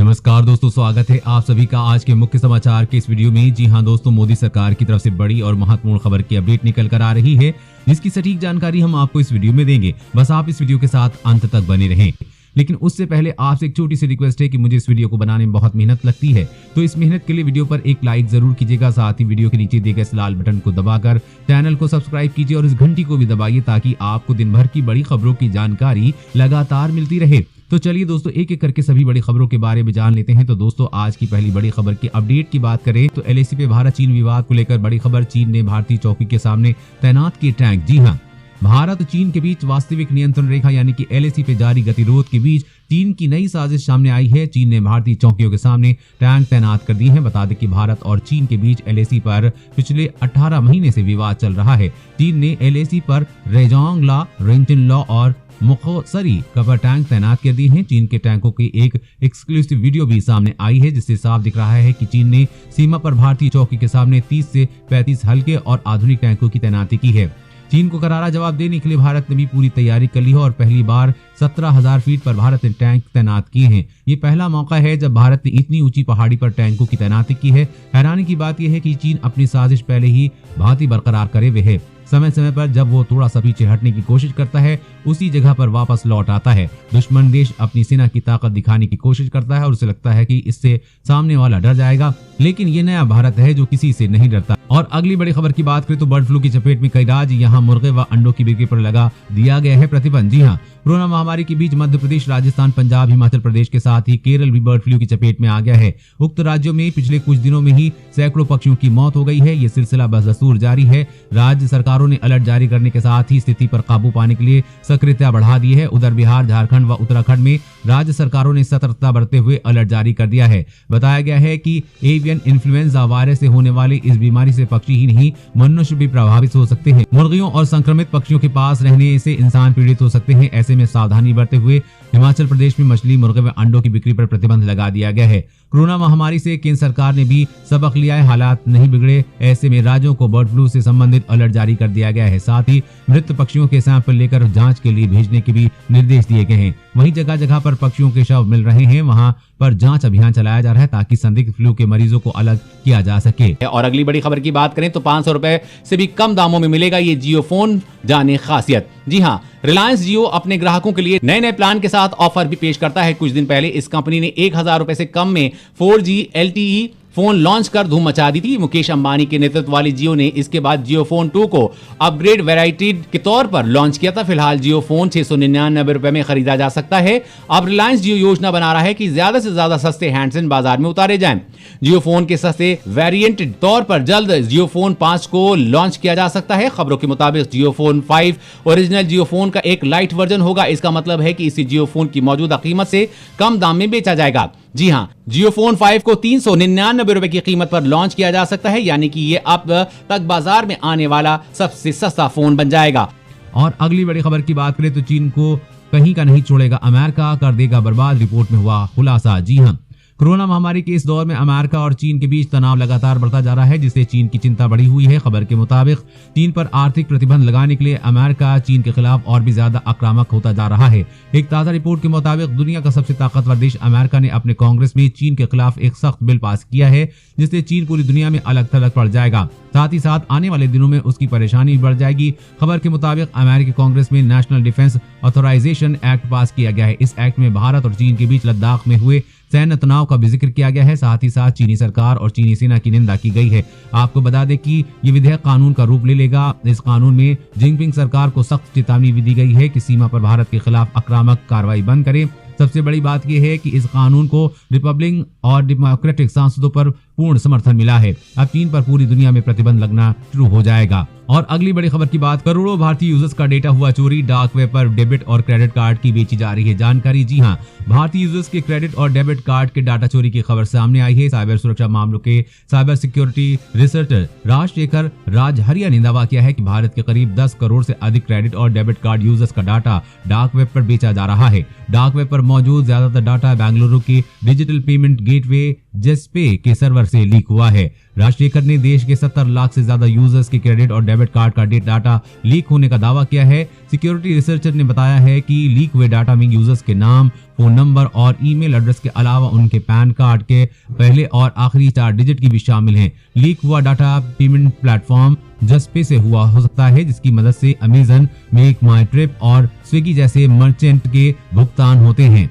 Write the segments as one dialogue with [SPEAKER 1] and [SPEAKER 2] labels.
[SPEAKER 1] नमस्कार दोस्तों, स्वागत है आप सभी का आज के मुख्य समाचार के इस वीडियो में। जी हां दोस्तों, मोदी सरकार की तरफ से बड़ी और महत्वपूर्ण खबर की अपडेट निकल कर आ रही है, जिसकी सटीक जानकारी हम आपको इस वीडियो में देंगे। बस आप इस वीडियो के साथ अंत तक बने रहें। लेकिन उससे पहले आपसे एक छोटी सी रिक्वेस्ट है कि मुझे इस वीडियो को बनाने में बहुत मेहनत लगती है, तो इस मेहनत के लिए वीडियो पर एक लाइक जरूर कीजिएगा। साथ ही वीडियो के नीचे दिए गए इस लाल बटन को दबाकर चैनल को सब्सक्राइब कीजिए और इस घंटी को भी दबाइए, ताकि आपको दिन भर की बड़ी खबरों की जानकारी लगातार मिलती रहे। तो चलिए दोस्तों, एक एक करके सभी बड़ी खबरों के बारे में जान लेते हैं। तो दोस्तों, आज की पहली बड़ी खबर की अपडेट की बात करें तो एलएसी पे भारत चीन विवाद को लेकर बड़ी खबर। चीन ने भारतीय चौकी के सामने तैनात किए टैंक। जी हां, भारत चीन के बीच वास्तविक नियंत्रण रेखा यानी कि एलएसी पे जारी गतिरोध के बीच चीन की नई साजिश सामने आई है। चीन ने भारतीय चौकियों के सामने टैंक तैनात कर दिए हैं। बता दें कि भारत और चीन के बीच एलएसी पर पिछले 18 महीने से विवाद चल रहा है। चीन ने एलएसी पर रेजोंगला, रेंटिनलॉ और मुखोसरी कवर टैंक तैनात कर दिए हैं। चीन के टैंकों की एक एक्सक्लूसिव वीडियो भी सामने आई है, जिससे साफ दिख रहा है कि चीन ने सीमा पर भारतीय चौकी के सामने 30 से 35 हल्के और आधुनिक टैंकों की तैनाती की है। चीन को करारा जवाब देने के लिए भारत ने भी पूरी तैयारी कर ली है और पहली बार 17,000 फीट पर भारत ने टैंक तैनात किए हैं। ये पहला मौका है जब भारत ने इतनी ऊंची पहाड़ी पर टैंकों की तैनाती की है। हैरानी की बात यह है कि चीन अपनी साजिश पहले ही भांति बरकरार करे हुए है। समय समय पर जब वो थोड़ा सा पीछे हटने की कोशिश करता है, उसी जगह पर वापस लौट आता है। दुश्मन देश अपनी सेना की ताकत दिखाने की कोशिश करता है और उसे लगता है कि इससे सामने वाला डर जाएगा, लेकिन ये नया भारत है जो किसी से नहीं डरता। और अगली बड़ी खबर की बात करें तो बर्ड फ्लू की चपेट में कई राज्य, यहाँ मुर्गे व अंडों की बिक्री पर लगा दिया गया है प्रतिबंध। जी हाँ, कोरोना महामारी के बीच मध्य प्रदेश, राजस्थान, पंजाब, हिमाचल प्रदेश के साथ ही केरल भी बर्ड फ्लू की चपेट में आ गया है। उक्त राज्यों में पिछले कुछ दिनों में ही सैकड़ों पक्षियों की मौत हो गई है। ये सिलसिला बदस्तूर जारी है। राज्य सरकारों ने अलर्ट जारी करने के साथ ही स्थिति पर काबू पाने के लिए सक्रियता बढ़ा दी है। उधर बिहार, झारखंड व उत्तराखंड में राज्य सरकारों ने सतर्कता बरतते हुए अलर्ट जारी कर दिया है। बताया गया है कि एवियन इन्फ्लुएंजा वायरस से होने वाली इस बीमारी से पक्षी ही नहीं, मनुष्य भी प्रभावित हो सकते हैं। मुर्गियों और संक्रमित पक्षियों के पास रहने से इंसान पीड़ित हो सकते हैं। ऐसे में सावधानी बरतते हुए हिमाचल प्रदेश में मछली, मुर्गे व अंडों की बिक्री पर प्रतिबंध लगा दिया गया है। कोरोना महामारी से केंद्र सरकार ने भी सबक लिया है, हालात नहीं बिगड़े। ऐसे में राज्यों को बर्ड फ्लू से संबंधित अलर्ट जारी कर दिया गया है। साथ ही मृत पक्षियों के सैंपल लेकर जांच के लिए भेजने के भी निर्देश दिए गए हैं। वहीं जगह जगह पर पक्षियों के शव मिल रहे हैं, वहां पर जांच अभियान चलाया जा रहा है ताकि संदिग्ध फ्लू के मरीजों को अलग किया जा सके।
[SPEAKER 2] और अगली बड़ी खबर की बात करें तो 500 रुपए से भी कम दामों में मिलेगा ये जियो फोन। जाने खासियत। जी हाँ, रिलायंस जियो अपने ग्राहकों के लिए नए नए प्लान के साथ ऑफर भी पेश करता है। कुछ दिन पहले इस कंपनी ने 1,000 रुपए से कम में 4G LTE फोन लॉन्च कर धूम मचा दी थी। मुकेश अंबानी के नेतृत्व वाली जियो ने इसके बाद जियो फोन 2 को अपग्रेड वैरायटी के तौर पर लॉन्च किया था। फिलहाल जियो फोन 699 रुपए में खरीदा जा सकता है। अब रिलायंस जियो योजना बना रहा है कि ज्यादा से ज्यादा सस्ते हैंडसेट बाजार में उतारे जाएं। जियो फोन के सस्ते वेरिएंट तौर पर जल्द जियो फोन 5 को लॉन्च किया जा सकता है। खबरों के मुताबिक जियो फोन 5 ओरिजिनल जियो फोन का एक लाइट वर्जन होगा। इसका मतलब है कि इसी जियो फोन की मौजूदा कीमत से कम दाम में बेचा जाएगा। जी हां, जियो फोन 5 को 399 रुपए की कीमत पर लॉन्च किया जा सकता है, यानी कि ये अब तक बाजार में आने वाला सबसे सस्ता फोन बन जाएगा।
[SPEAKER 1] और अगली बड़ी खबर की बात करें तो चीन को कहीं का नहीं छोड़ेगा अमेरिका, कर देगा बर्बाद, रिपोर्ट में हुआ खुलासा। जी हां, कोरोना महामारी के इस दौर में अमेरिका और चीन के बीच तनाव लगातार बढ़ता जा रहा है, जिससे चीन की चिंता बढ़ी हुई है। खबर के मुताबिक चीन पर आर्थिक प्रतिबंध लगाने के लिए अमेरिका चीन के खिलाफ और भी ज्यादा आक्रामक होता जा रहा है। एक ताजा रिपोर्ट के मुताबिक दुनिया का सबसे ताकतवर देश अमेरिका ने अपने कांग्रेस में चीन के खिलाफ एक सख्त बिल पास किया है, जिससे चीन पूरी दुनिया में अलग थलग पड़ जाएगा। साथ ही साथ आने वाले दिनों में उसकी परेशानी बढ़ जाएगी। खबर के मुताबिक अमेरिकी कांग्रेस में National Defense Authorization Act pass किया गया है। इस एक्ट में भारत और चीन के बीच लद्दाख में हुए सैन्य तनाव का भी जिक्र किया गया है। साथ ही साथ चीनी सरकार और चीनी सेना की निंदा की गई है। आपको बता दें कि ये विधेयक कानून का रूप ले लेगा। इस कानून में जिनपिंग सरकार को सख्त चेतावनी भी दी गई है कि सीमा पर भारत के खिलाफ आक्रामक कार्रवाई बंद करे। सबसे बड़ी बात यह है कि इस कानून को रिपब्लिकन और डेमोक्रेटिक सांसदों पर पूर्ण समर्थन मिला है। अब चीन पर पूरी दुनिया में प्रतिबंध लगना शुरू हो जाएगा। और अगली बड़ी खबर की बात, करोड़ों भारतीय यूजर्स का डेटा हुआ चोरी, डार्क वेब पर डेबिट और क्रेडिट कार्ड की बेची जा रही है जानकारी। जी हां, भारतीय यूजर्स के क्रेडिट और डेबिट कार्ड के डाटा चोरी की खबर सामने आई है। साइबर सुरक्षा मामलों के cyber security researcher Rajshekhar Rajahariya ने दावा किया है कि भारत के करीब 10 करोड़ से अधिक क्रेडिट और डेबिट कार्ड यूजर्स का डाटा डार्क वेब पर बेचा जा रहा है। डार्क वेब पर मौजूद ज्यादातर डाटा बेंगलुरु की डिजिटल पेमेंट गेटवे जेस्पे के सर्वर से लीक हुआ है। राष्ट्रीयकर ने देश के 70 लाख से ज्यादा यूजर्स के क्रेडिट और डेबिट कार्ड का डाटा लीक होने का दावा किया है। सिक्योरिटी रिसर्चर ने बताया है कि लीक हुए डाटा में यूजर्स के नाम, फोन नंबर और ईमेल एड्रेस के अलावा उनके पैन कार्ड के पहले और आखिरी 4 डिजिट की भी शामिल हैं। लीक हुआ डाटा पेमेंट प्लेटफॉर्म जस्पे से हुआ हो सकता है, जिसकी मदद से अमेजन, मेक माई ट्रिप और स्विगी जैसे मर्चेंट के भुगतान होते हैं।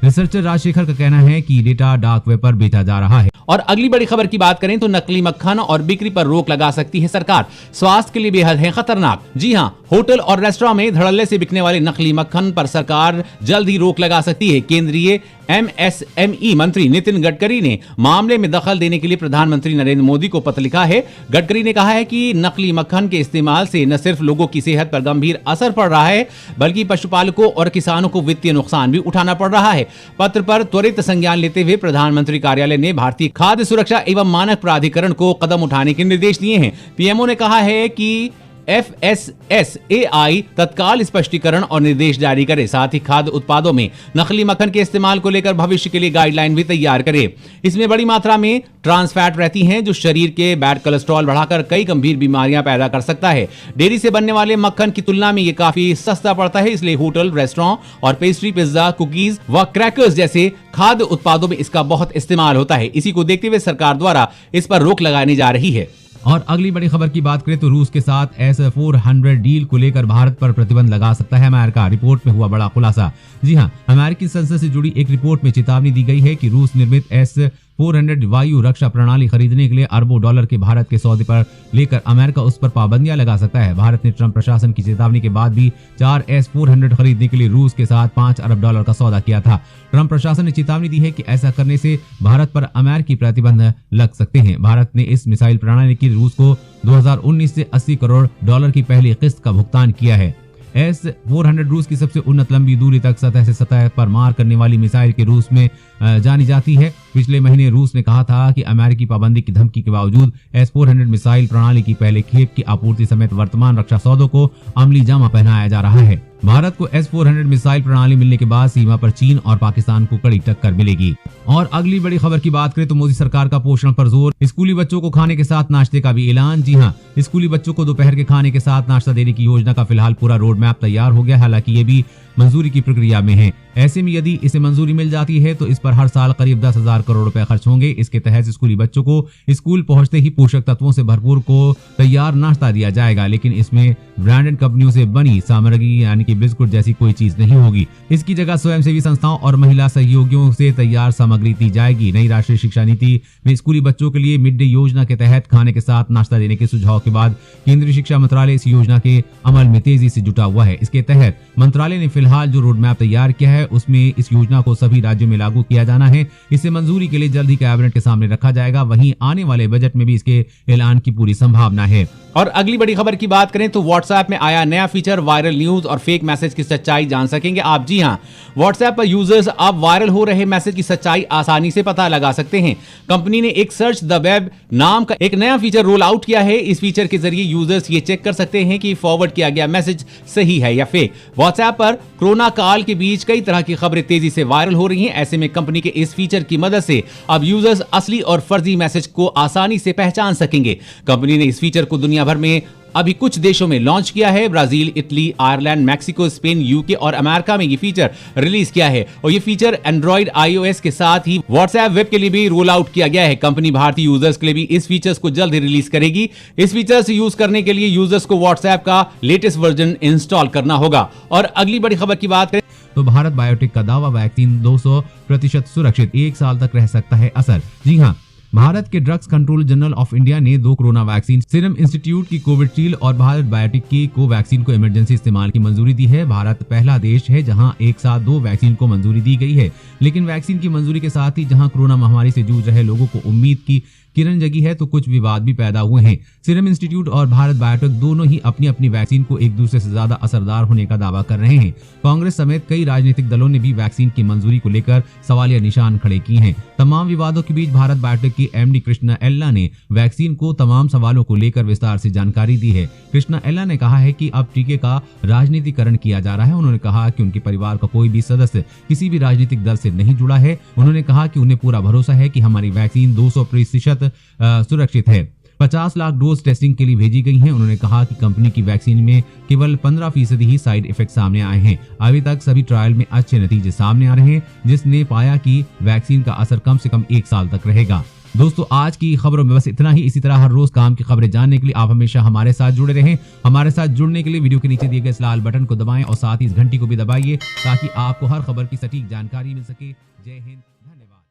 [SPEAKER 1] रिसर्चर राजशेखर का कहना है कि डेटा डार्क वेब पर बेचा जा रहा है।
[SPEAKER 2] और अगली बड़ी खबर की बात करें तो नकली मक्खन और बिक्री पर रोक लगा सकती है सरकार, स्वास्थ्य के लिए बेहद है खतरनाक। जी हां, होटल और रेस्टोरेंट में धड़ल्ले से बिकने वाले नकली मक्खन पर सरकार जल्द ही रोक लगा सकती है। केंद्रीय MSME मंत्री नितिन गडकरी ने मामले में दखल देने के लिए प्रधानमंत्री नरेंद्र मोदी को पत्र लिखा है। गडकरी ने कहा है कि नकली मक्खन के इस्तेमाल से न सिर्फ लोगों की सेहत पर गंभीर असर पड़ रहा है, बल्कि पशुपालकों और किसानों को वित्तीय नुकसान भी उठाना पड़ रहा है। पत्र पर त्वरित संज्ञान लेते हुए प्रधानमंत्री कार्यालय ने भारतीय खाद्य सुरक्षा एवं मानक प्राधिकरण को कदम उठाने के निर्देश दिए हैं। पीएमओ ने कहा है कि FSSAI तत्काल स्पष्टीकरण और निर्देश जारी करे, साथ ही खाद्य उत्पादों में नकली मक्खन के इस्तेमाल को लेकर भविष्य के लिए गाइडलाइन भी तैयार करे। इसमें बड़ी मात्रा में ट्रांस फैट रहती हैं, जो शरीर के बैड कोलेस्ट्रॉल बढ़ाकर कई गंभीर बीमारियां पैदा कर सकता है। डेयरी से बनने वाले मक्खन की तुलना में ये काफी सस्ता पड़ता है, इसलिए होटल, रेस्टोरेंट और पेस्ट्री, पिज्जा, कुकीज व क्रैकर्स जैसे खाद्य उत्पादों में इसका बहुत इस्तेमाल होता है। इसी को देखते हुए सरकार द्वारा इस पर रोक लगानी जा रही है।
[SPEAKER 1] और अगली बड़ी खबर की बात करें तो रूस के साथ S-400 डील को लेकर भारत पर प्रतिबंध लगा सकता है अमेरिका। रिपोर्ट में हुआ बड़ा खुलासा। जी हां, अमेरिकी संसद से जुड़ी एक रिपोर्ट में चेतावनी दी गई है कि रूस निर्मित S-400 वायु रक्षा प्रणाली खरीदने के लिए अरबों डॉलर के भारत के सौदे पर लेकर अमेरिका उस पर पाबंदियां लगा सकता है। भारत ने ट्रंप प्रशासन की चेतावनी के बाद भी 4 S-400 खरीदने के लिए रूस के साथ $5 अरब का सौदा किया था। ट्रंप प्रशासन ने चेतावनी दी है कि ऐसा करने से भारत पर अमेरिकी प्रतिबंध लग सकते हैं। भारत ने इस मिसाइल प्रणाली की रूस को 2019 से $80 करोड़ की पहली किस्त का भुगतान किया है। S-400 रूस की सबसे उन्नत लंबी दूरी तक सतह से सतह पर मार करने वाली मिसाइल के रूस में जानी जाती है। पिछले महीने रूस ने कहा था कि अमेरिकी पाबंदी की धमकी के बावजूद S-400 मिसाइल प्रणाली की पहले खेप की आपूर्ति समेत वर्तमान रक्षा सौदों को अमली जामा पहनाया जा रहा है। भारत को S-400 मिसाइल प्रणाली मिलने के बाद सीमा पर चीन और पाकिस्तान को कड़ी टक्कर मिलेगी। और अगली बड़ी खबर की बात करें तो मोदी सरकार का पोषण पर जोर, स्कूली बच्चों को खाने के साथ नाश्ते का भी ऐलान। जी हां, स्कूली बच्चों को दोपहर के खाने के साथ नाश्ता देने की योजना का फिलहाल पूरा रोड मैप तैयार हो गया, हालांकि ये भी मंजूरी की प्रक्रिया में है। ऐसे में यदि इसे मंजूरी मिल जाती है तो इस पर हर साल करीब 10,000 करोड़ रुपए खर्च होंगे। इसके तहत स्कूली बच्चों को स्कूल पहुंचते ही पोषक तत्वों से भरपूर को तैयार नाश्ता दिया जाएगा, लेकिन इसमें ब्रांडेड कंपनियों से बनी सामग्री यानी कि बिस्कुट जैसी कोई चीज नहीं होगी। इसकी जगह स्वयंसेवी संस्थाओं और महिला सहयोगियों से तैयार सामग्री दी जाएगी। नई राष्ट्रीय शिक्षा नीति में स्कूली बच्चों के लिए मिड डे योजना के तहत खाने के साथ नाश्ता देने के सुझाव के बाद केंद्रीय शिक्षा मंत्रालय इस योजना के अमल में तेजी से जुटा हुआ है। इसके तहत मंत्रालय ने फिलहाल जो रोड मैप तैयार किया है उसमें इस योजना को सभी राज्यों में लागू किया जाना है। इसे मंजूरी के लिए जल्द ही कैबिनेट के सामने रखा जाएगा। वहीं आने वाले बजट में भी इसके ऐलान की पूरी संभावना है।
[SPEAKER 2] और अगली बड़ी खबर की बात करें तो व्हाट्सएप में आया नया फीचर, वायरल न्यूज और फेक मैसेज की सच्चाई जान सकेंगे आप। जी हां, व्हाट्सएप पर यूजर्स अब वायरल हो रहे मैसेज की सच्चाई आसानी से पता लगा सकते हैं। कंपनी ने एक सर्च द वेब नाम का एक नया फीचर रोल आउट किया है। इस फीचर के जरिए यूजर्स ये चेक कर सकते हैं कि फॉरवर्ड किया गया मैसेज सही है या फेक। व्हाट्सएप पर कोरोना काल के बीच कई तरह की खबरें तेजी से वायरल हो रही हैं। ऐसे में कंपनी के इस फीचर की मदद से अब यूजर्स असली और फर्जी मैसेज को आसानी से पहचान सकेंगे। कंपनी ने इस फीचर को दुनिया भर में अभी कुछ देशों में लॉन्च किया है। Brazil, Italy, Ireland, Mexico, Spain, UK और अमेरिका में ये फीचर रिलीज किया है। और ये फीचर एंड्रॉइड, iOS के साथ ही व्हाट्सएप वेब के लिए भी रोल आउट किया गया है। कंपनी भारतीय यूजर्स के लिए भी इस फीचर्स को जल्द ही रिलीज करेगी। इस फीचर से यूज करने के लिए यूजर्स को व्हाट्सएप का लेटेस्ट वर्जन इंस्टॉल करना होगा। और अगली बड़ी खबर की बात करें
[SPEAKER 1] तो भारत बायोटेक का दावा, वैक्सीन 200% सुरक्षित, 1 साल तक रह सकता है असर। जी हां, भारत के drugs control general of India ने 2 कोरोना वैक्सीन, सीरम इंस्टीट्यूट की कोविशील्ड और भारत बायोटेक की कोवैक्सीन को इमरजेंसी इस्तेमाल की मंजूरी दी है। भारत पहला देश है जहां एक साथ 2 वैक्सीन को मंजूरी दी गई है। लेकिन वैक्सीन की मंजूरी के साथ ही जहां कोरोना महामारी से जूझ रहे लोगों को उम्मीद की किरण जगी है तो कुछ विवाद भी पैदा हुए हैं। सीरम इंस्टीट्यूट और भारत बायोटेक दोनों ही अपनी अपनी वैक्सीन को एक दूसरे से ज्यादा असरदार होने का दावा कर रहे हैं। कांग्रेस समेत कई राजनीतिक दलों ने भी वैक्सीन की मंजूरी को लेकर सवालिया निशान खड़े किए हैं। तमाम विवादों के बीच भारत बायोटेक की के एमडी कृष्णा एल्ला ने वैक्सीन को तमाम सवालों को लेकर विस्तार से जानकारी दी है। कृष्णा एल्ला ने कहा है कि अब टीके का राजनीतिकरण किया जा रहा है। उन्होंने कहा कि उनके परिवार का कोई भी सदस्य किसी भी राजनीतिक दल से नहीं जुड़ा है। उन्होंने कहा कि उन्हें पूरा भरोसा है कि हमारी वैक्सीन 200% सुरक्षित है। 50 लाख डोज टेस्टिंग के लिए भेजी गई हैं। उन्होंने कहा कि कंपनी की वैक्सीन में केवल 15% ही साइड इफेक्ट सामने आए हैं। अभी तक सभी ट्रायल में अच्छे नतीजे सामने आ रहे हैं, जिसने पाया कि वैक्सीन का असर कम से कम 1 साल तक रहेगा। दोस्तों, आज की खबरों में बस इतना ही। इसी तरह हर रोज काम की खबरें जानने के लिए आप हमेशा हमारे साथ जुड़े रहें। हमारे साथ जुड़ने के लिए वीडियो के नीचे दिए गए इस लाल बटन को दबाएं और साथ ही इस घंटी को भी दबाइए ताकि आपको हर खबर की सटीक जानकारी मिल सके। जय हिंद, धन्यवाद।